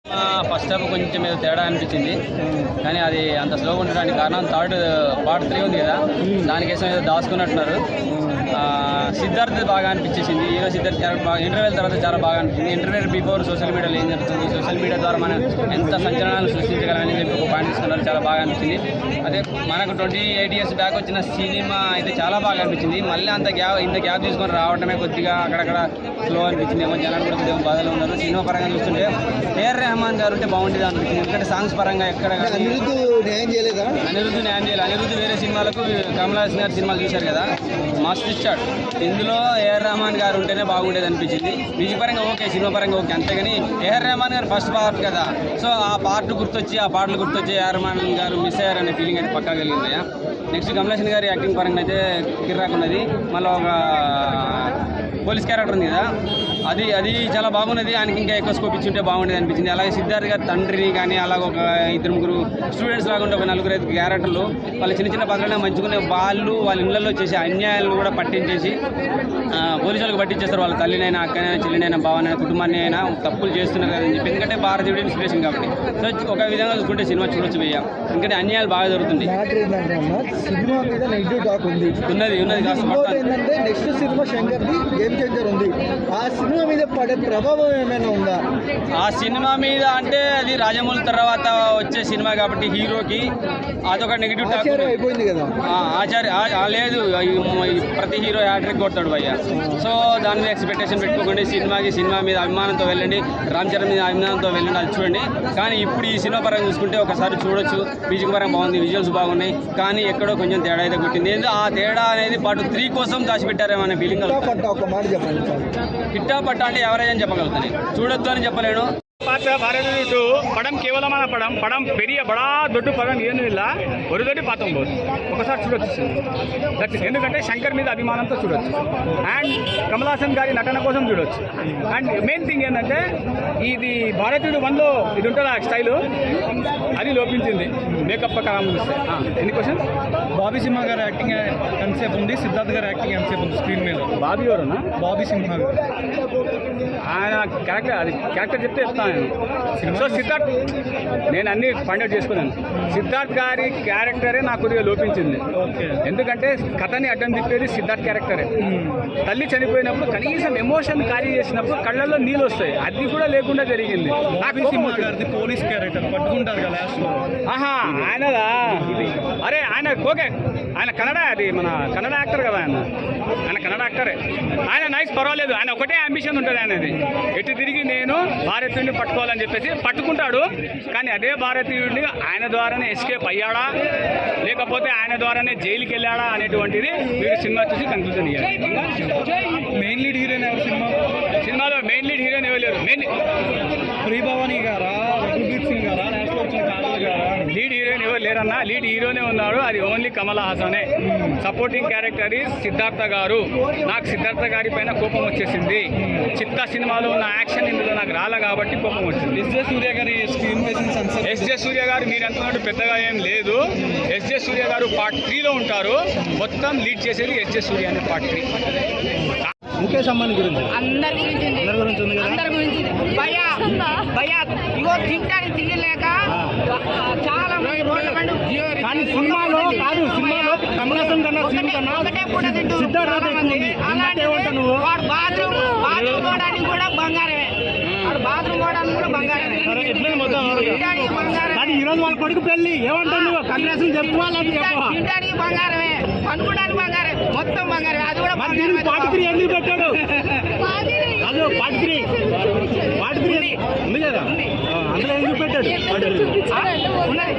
First half కొంచెం ఏదో తేడా అనిపించింది, కానీ అది అంత స్లోగా ఉండడానికి కారణం పార్ట్ 3 ఉంది కదా, దానికోసం ఏదో దాచుకున్నట్టున్నారు. సిద్ధార్థ్ బాగా అనిపించేసింది, హీరో సిద్ధార్థ్ క్యారెక్టర్ బాగా. ఇంటర్వ్యూల తర్వాత చాలా బాగా అనిపించింది. ఇంటర్వ్యూ బిఫోర్ సోషల్ మీడియాలో ఏం జరుగుతుంది, సోషల్ మీడియా ద్వారా మనం ఎంత సంచలనాలు సృష్టించగలమని చెప్పి ఒక పాయింట్ తీసుకున్నారు, చాలా బాగా అనిపించింది. అదే మనకు 28 years బ్యాక్ వచ్చిన సినిమా అయితే చాలా బాగా అనిపించింది. మళ్ళీ ఇంత గ్యాప్ తీసుకొని రావడమే కొద్దిగా అక్కడక్కడ స్లో అనిపించింది. ఏమో జనాలు కూడా కొద్దిగా బాధలో ఉన్నారు. సినిమా పరంగా చూస్తుంటే ఏఆర్ రెహమాన్ గారు ఉంటే బాగుంటుంది అనిపించింది. ఎందుకంటే సాంగ్స్ పరంగా ఎక్కడ అనిరుద్ధ్ న్యాయం చేయాలి. అనిరుద్ధ్ వేరే సినిమాలకు కమల్ హాసన్ గారి సినిమాలు చూశారు కదా, మస్తు ఇచ్చాడు. ఇందులో ఏఆర్ రెహమాన్ గారు ఉంటేనే బాగుండేది అనిపించింది. మ్యూజిక్ పరంగా ఓకే, సినిమా పరంగా ఓకే. అంతేగాని ఏఆర్ రెహమాన్ గారు ఫస్ట్ పార్ట్ కదా, సో ఆ పాటలు గుర్తొచ్చి ఏఆర్ రెహమాన్ గారు మిస్ అయ్యారనే ఫీలింగ్ అయితే పక్కా కలిగిందయ్యా. నెక్స్ట్ కమల్ హాసన్ గారి యాక్టింగ్ పరంగా అయితే కిర్రాకున్నది. మళ్ళీ ఒక పోలీస్ క్యారెక్టర్ ఉంది కదా, అది చాలా బాగున్నది. ఆయనకి ఇంకా ఎక్కువ స్కోప్ ఇచ్చి ఉంటే బాగుండేది అనిపించింది. అలాగే సిద్ధార్థ్ గారి తండ్రిని కానీ అలాగ ఒక 2-3 స్టూడెంట్స్ లాగా ఉంటే ఒక 4-5 క్యారెక్టర్లు వాళ్ళ చిన్న పాత్రలనే మంచుకునే వాళ్ళ ఇళ్లలో చేసే అన్యాయాలను కూడా పట్టించేసి పోలీసులకు పట్టించేస్తారు. వాళ్ళ తల్లినైనా, అక్కనైనా, చెల్లినైనా, భావనైనా, కుటుంబాన్ని అయినా తప్పులు చేస్తున్నారు కదని చెప్పి. ఎందుకంటే భారతీయుడు ఇన్స్పిరేషన్ కాబట్టి. సో ఒక విధంగా చూసుకుంటే సినిమా చూడొచ్చు భయ్యా, ఎందుకంటే అన్యాయాలు బాగా జరుగుతుంది. సినిమా మీద నెగిటివ్ టాక్ ఉన్నది ఏంటంటే నెక్స్ట్ సినిమా శంకర్ది గేమ్ చేంజర్ ఉంది. ఆ సినిమా మీద పడే ప్రభావం ఏమైనా ఉందా? ఆ సినిమా మీద అంటే అది రాజమౌళి తర్వాత వచ్చే సినిమా కాబట్టి హీరోకి అదొక నెగిటివ్ టాక్ అయిపోయింది కదా. లేదు, ప్రతి హీరో హ్యాట్రిక్ కొడతాడు భయ్య. సో దాని మీద ఎక్స్పెక్టేషన్ పెట్టుకోకండి. సినిమా మీద అభిమానంతో వెళ్ళండి, రామ్ చరణ్ మీద అభిమానంతో వెళ్ళండి, అది చూడండి. కానీ ఇప్పుడు ఈ సినిమా పరంగా చూసుకుంటే ఒకసారి చూడొచ్చు. మ్యూజిక్ పరంగా బాగుంది, విజువల్స్ బాగున్నాయి, కానీ ఎక్కడో కొంచెం తేడా అయితే కొట్టింది. ఆ తేడా అనేది పార్ట్ 3 కోసం దాచిపెట్టారేమో అనే ఫీలింగ్. ఒక మాట చెప్పండి, హిట్టా పట్టా అంటే ఎవరైనా చెప్పగలుగుతాను, చూడొద్దు అని చెప్పలేను. ಭಾರತ ಪಡಂ ಕೇವಲமான ಪಡಂ పెరియ బడా దొడ్డు పదం ఏమీ ಇಲ್ಲ, ఒరిదొడ్డి పాతం పోదు. ఒకసారి చూడొచ్చు. ఎందుకంటే శంకర్ మీద అభిమానంతో చూడొచ్చు, అండ్ కమల్ హాసన్ గారి నటన కోసం చూడొచ్చు. అండ్ మెయిన్ థింగ్ ఏంటంటే ఇది భారతీయుడు 1లో ఇది ఉంటుంది ఆ స్టైలు, అది లోపించింది మేకప్ ప్రకారం చూస్తే. ఎన్ని క్వశ్చన్? బాబీ సింహ గారి యాక్టింగ్ ఎంతసేపు ఉంది, సిద్ధార్థ్ గారి యాక్టింగ్ ఎంతసేపు ఉంది స్క్రీన్ మీద? బాబీ ఎవరన్నా? బాబీ సింహ గారు ఆయన క్యారెక్టర్ చెప్తే చెప్తాను. సో సిద్ధార్థ్, నేను అన్ని ఫైండ్ అవుట్ చేసుకున్నాను. సిద్ధార్థ్ గారి క్యారెక్టరే నాకు కొద్దిగా లోపించింది. ఎందుకంటే కథని అడ్డం తిప్పేది సిద్ధార్థ్ క్యారెక్టరే. తల్లి చనిపోయినప్పుడు కనీసం ఎమోషన్ క్యారీ చేసినప్పుడు కళ్ళల్లో నీళ్ళు వస్తాయి, అది కూడా లేకుండా జరిగింది. పోలీస్ క్యారెక్టర్ పట్టుకుంటారు కదా, ఆయనదా? అరే ఆయన ఓకే, ఆయన కన్నడ, అది మన కన్నడ యాక్టర్ కదా, ఆయన కన్నడ యాక్టరే. ఆయన నైస్, పర్వాలేదు. ఆయన ఒకటే అంబిషన్ ఉంటుంది ఆయనది, ఎటు తిరిగి నేను భారతీయుడిని పట్టుకోవాలని చెప్పేసి పట్టుకుంటాడు. కానీ అదే భారతీయుడిని ఆయన ద్వారానే ఎస్కేప్ అయ్యాడా, లేకపోతే ఆయన ద్వారానే జైలుకి వెళ్ళాడా అనేటువంటిది మీరు సినిమా చూసి కన్క్లూజన్ ఇవ్వాలి. మెయిన్ లీడ్ హీరోయిన్ ఎవరు సినిమాలో? మెయిన్ లీడ్ హీరోయిన్ ఎవరు లేరు. ప్రియభవాని గారా, రఘుబీర్ సింగ్ గారా, లీడ్ హీరోయిన్ ఎవరు లేరన్నా, లీడ్ హీరోనే ఉన్నాడు, అది ఓన్లీ కమల్ హాసనే. సపోర్టింగ్ క్యారెక్టర్ సిద్ధార్థ గారు. నాకు సిద్ధార్థ గారి పైన కోపం వచ్చేసింది. చిత్త సినిమాలో ఉన్న యాక్షన్ ఇందులో నాకు రాలే కాబట్టి కోపం వచ్చింది. ఎస్జే సూర్య గారి స్క్రీన్ ప్రెజెన్స్. ఎస్జే సూర్య గారు మీరు అంటున్నట్టు పెద్దగా ఏం లేదు. ఎస్జే సూర్య గారు పార్ట్ 3లో ఉంటారు. మొత్తం లీడ్ చేసేది ఎస్జే సూర్య అనే పార్ట్ 3. ముఖేష్ అంబానీ గురించి అందరి గురించి భయ్యా ఇగో తింటానికి తినలేక చాలా కానీ సినిమాలో కాదు, సినిమాలో కమల్ హాసన్ కన్నా సిద్ధార్థ్ వాడు బాత్రూమ్ పోవడానికి కూడా బంగారమే, వాడు బాత్రూమ్ పోవడానికి కూడా బంగారమే. కానీ ఈరోజు వాళ్ళ కొడుకు పెళ్ళి ఏమంటావు నువ్వు? కమల్ చెప్పుకోవాలని తినడానికి బంగారమే, పనుకోవడానికి బంగారం, మొత్తం బంగారమే. అది కూడా పార్ట్ 3 ఎందుకు పెట్టాడు? అదో పార్ట్ 3 ఉంది కదా, అందులో ఎందుకు పెట్టాడు? ఉన్నది.